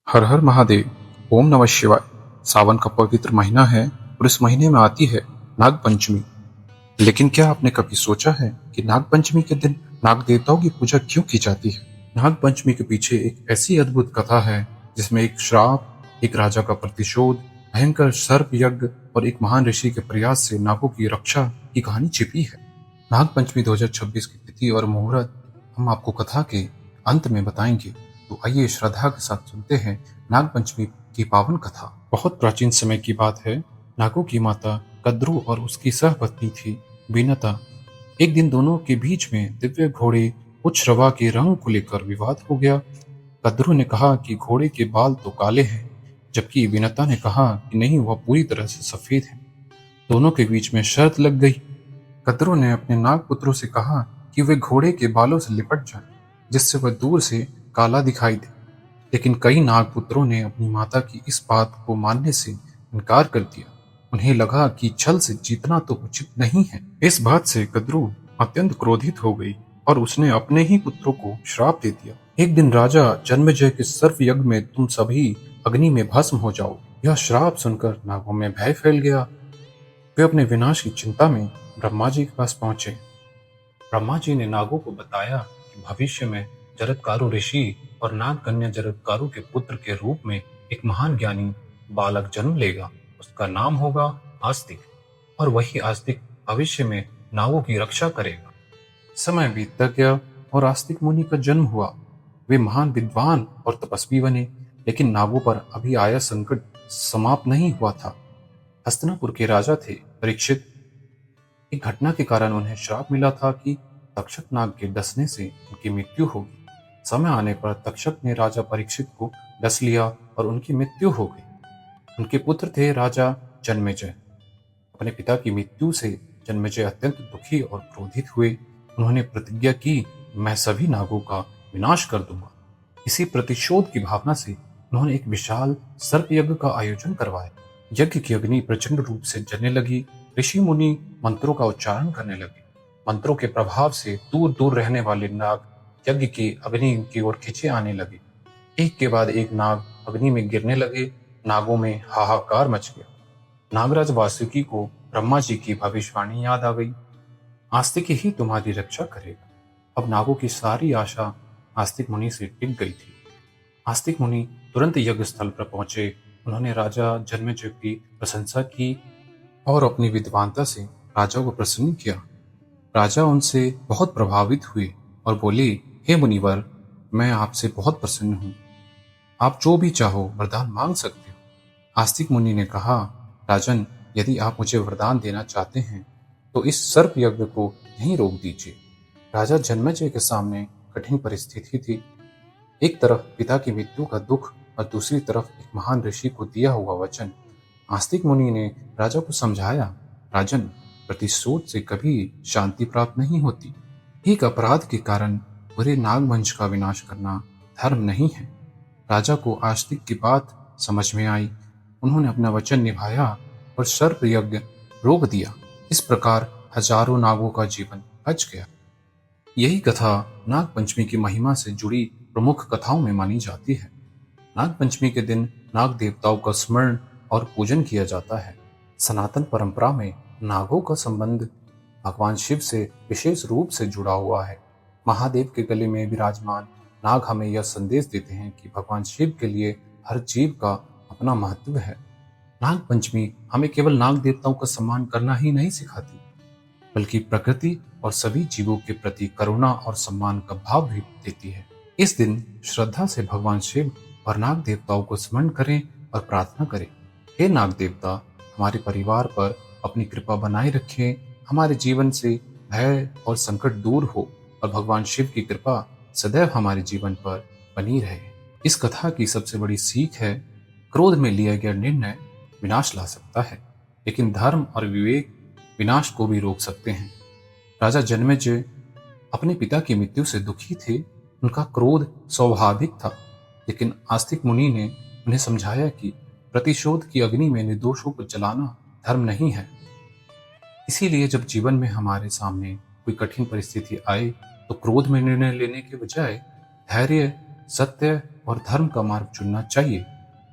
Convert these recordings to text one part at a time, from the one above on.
हर हर महादेव। ओम नमः शिवाय। सावन का पवित्र महीना है और इस महीने में आती है नाग पंचमी। लेकिन क्या आपने कभी सोचा है कि नाग पंचमी के दिन नाग देवताओं की पूजा क्यों की जाती है? नाग पंचमी के पीछे एक ऐसी अद्भुत कथा है जिसमें एक श्राप, एक राजा का प्रतिशोध, भयंकर सर्प यज्ञ और एक महान ऋषि के प्रयास से नागों की रक्षा की कहानी छिपी है। नाग पंचमी 2026 की तिथि और मुहूर्त हम आपको कथा के अंत में बताएंगे। तो आइए श्रद्धा के साथ सुनते हैं नाग पंचमी की पावन कथा। बहुत प्राचीन समय की बात है। नागों की माता कद्रू और उसकी सहपत्नी थी बीनता। एक दिन दोनों के बीच में दिव्य घोड़े उच्छ्रवा के रंग को लेकर विवाद हो गया। कद्रू ने कहा कि घोड़े के बाल तो काले हैं, जबकि बीनता ने कहा कि नहीं, वह पूरी तरह से सफेद है। दोनों के बीच में शर्त लग गई। कद्रू ने अपने नाग पुत्रों से कहा कि वे घोड़े के बालों से लिपट जाएं, जिससे वह दूर से काला दिखाई दे। लेकिन कई नाग पुत्रों ने अपनी माता की इस बात को मानने से इनकार कर दिया। उन्हें लगा कि छल से जीतना तो उचित नहीं है। इस बात से कद्रू अत्यंत क्रोधित हो गई और उसने अपने ही पुत्रों को श्राप दे दिया। एक दिन राजा जन्मेजय के सर्प यज्ञ में तुम सभी अग्नि में भस्म हो जाओ। यह श्राप सुनकर नागों में भय फैल गया। वे अपने विनाश की चिंता में ब्रह्मा जी के पास पहुंचे। ब्रह्मा जी ने नागों को बताया कि भविष्य में जरत्कारु ऋषि और नाग कन्या जरत्कारु के पुत्र के रूप में एक महान ज्ञानी बालक जन्म लेगा। उसका नाम होगा आस्तिक, और वही आस्तिक भविष्य में नागों की रक्षा करेगा। समय बीतता गया और आस्तिक मुनि का जन्म हुआ। वे महान विद्वान और तपस्वी बने, लेकिन नागों पर अभी आया संकट समाप्त नहीं हुआ था। हस्तिनापुर के राजा थे परीक्षित। एक घटना के कारण उन्हें श्राप मिला था कि तक्षक नाग के डसने से उनकी मृत्यु होगी। समय आने पर तक्षक ने राजा परीक्षित को डस लिया और उनकी मृत्यु हो गई। उनके पुत्र थे राजा जन्मेजय। अपने पिता की मृत्यु से जन्मेजय अत्यंत दुखी और क्रोधित हुए। उन्होंने प्रतिज्ञा की, मैं सभी नागों का विनाश कर दूंगा। इसी प्रतिशोध की भावना से उन्होंने एक विशाल सर्प यज्ञ का आयोजन करवाया। यज्ञ की अग्नि प्रचंड रूप से जलने लगी। ऋषि मुनि मंत्रों का उच्चारण करने लगे। मंत्रों के प्रभाव से दूर दूर रहने वाले नाग यज्ञ की अग्नि की ओर खींचे आने लगे। एक के बाद एक नाग अग्नि में गिरने लगे। नागों में हाहाकार मच गया। नागराज वासुकी को ब्रह्मा जी की भविष्यवाणी याद आ गई। आस्तिक ही तुम्हारी रक्षा करेगा। अब नागों की सारी आशा आस्तिक मुनि से टिक गई थी। आस्तिक मुनि तुरंत यज्ञ स्थल पर पहुंचे। उन्होंने राजा जन्मेजय की प्रशंसा की और अपनी विद्वानता से राजा को प्रसन्न किया। राजा उनसे बहुत प्रभावित हुए और बोले, हे मुनिवर, मैं आपसे बहुत प्रसन्न हूँ। आप जो भी चाहो वरदान मांग सकते हो। आस्तिक मुनि ने कहा, राजन, यदि आप मुझे वरदान देना चाहते हैं तो इस सर्प यज्ञ को यहीं रोक दीजिए। राजा जन्मेजय के सामने कठिन परिस्थिति थी। एक तरफ पिता की मृत्यु का दुख और दूसरी तरफ एक महान ऋषि को दिया हुआ वचन। आस्तिक मुनि ने राजा को समझाया, राजन, प्रतिशोध से कभी शांति प्राप्त नहीं होती। एक अपराध के कारण पूरे नागवंश का विनाश करना धर्म नहीं है। राजा को आस्तिक की बात समझ में आई। उन्होंने अपना वचन निभाया और सर्प यज्ञ रोक दिया। इस प्रकार हजारों नागों का जीवन बच गया। यही कथा नाग पंचमी की महिमा से जुड़ी प्रमुख कथाओं में मानी जाती है। नाग पंचमी के दिन नाग देवताओं का स्मरण और पूजन किया जाता है। सनातन परंपरा में नागों का संबंध भगवान शिव से विशेष रूप से जुड़ा हुआ है। महादेव के गले में विराजमान नाग हमें यह संदेश देते हैं कि भगवान शिव के लिए हर जीव का अपना महत्व है। नाग पंचमी हमें केवल नाग देवताओं का सम्मान करना ही नहीं सिखाती, बल्कि प्रकृति और सभी जीवों के प्रति करुणा और सम्मान का भाव भी देती है। इस दिन श्रद्धा से भगवान शिव और नाग देवताओं को स्मरण करें और प्रार्थना करें, हे नाग देवता, हमारे परिवार पर अपनी कृपा बनाए रखें, हमारे जीवन से भय और संकट दूर हो और भगवान शिव की कृपा सदैव हमारे जीवन पर बनी रहे। इस कथा की सबसे बड़ी सीख है, क्रोध में लिया गया निर्णय विनाश ला सकता है, लेकिन धर्म और विवेक विनाश को भी रोक सकते हैं। राजा जन्मेजय अपने पिता की मृत्यु से दुखी थे। उनका क्रोध स्वाभाविक था, लेकिन आस्तिक मुनि ने उन्हें समझाया कि प्रतिशोध की अग्नि में निर्दोषों को जलाना धर्म नहीं है। इसीलिए जब जीवन में हमारे सामने कोई कठिन परिस्थिति आए तो क्रोध में निर्णय लेने के बजाय धैर्य, सत्य और धर्म का मार्ग चुनना चाहिए।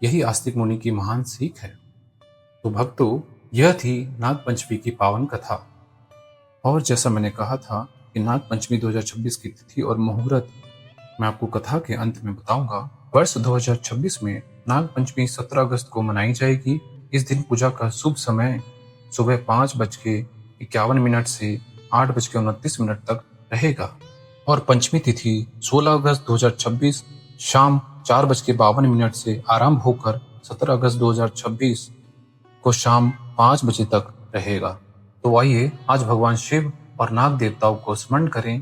यही आस्तिक मुनि की महान सीख है। तो भक्तों, यह थी नाग पंचमी की पावन कथा। और जैसा मैंने कहा था कि नाग पंचमी 2026 की तिथि और मुहूर्त मैं आपको कथा के अंत में बताऊंगा। वर्ष 2026 में नाग पंचमी 17 अगस्त को मनाई जाएगी। इस दिन पूजा का शुभ समय सुबह 5:51 से 8:29 तक रहेगा और पंचमी तिथि 16 अगस्त 2026 शाम 4:52 से आरंभ होकर 17 अगस्त 2026 को शाम 5 बजे तक रहेगा। तो आइए आज भगवान शिव और नाग देवताओं को स्मरण करें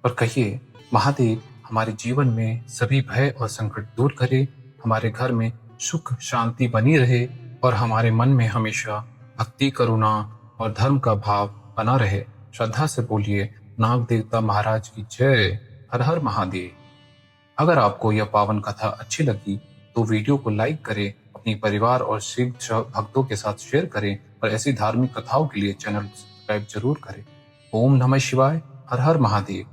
और कहिए, महादेव हमारे जीवन में सभी भय और संकट दूर करे, हमारे घर में सुख शांति बनी रहे और हमारे मन में हमेशा भक्ति, करुणा और धर्म का भाव बना रहे। श्रद्धा से बोलिए, नाग देवता महाराज की जय। हर हर महादेव। अगर आपको यह पावन कथा अच्छी लगी तो वीडियो को लाइक करें, अपनी परिवार और शिव भक्तों के साथ शेयर करें और ऐसी धार्मिक कथाओं के लिए चैनल सब्सक्राइब जरूर करें। ओम नमः शिवाय। हर हर महादेव।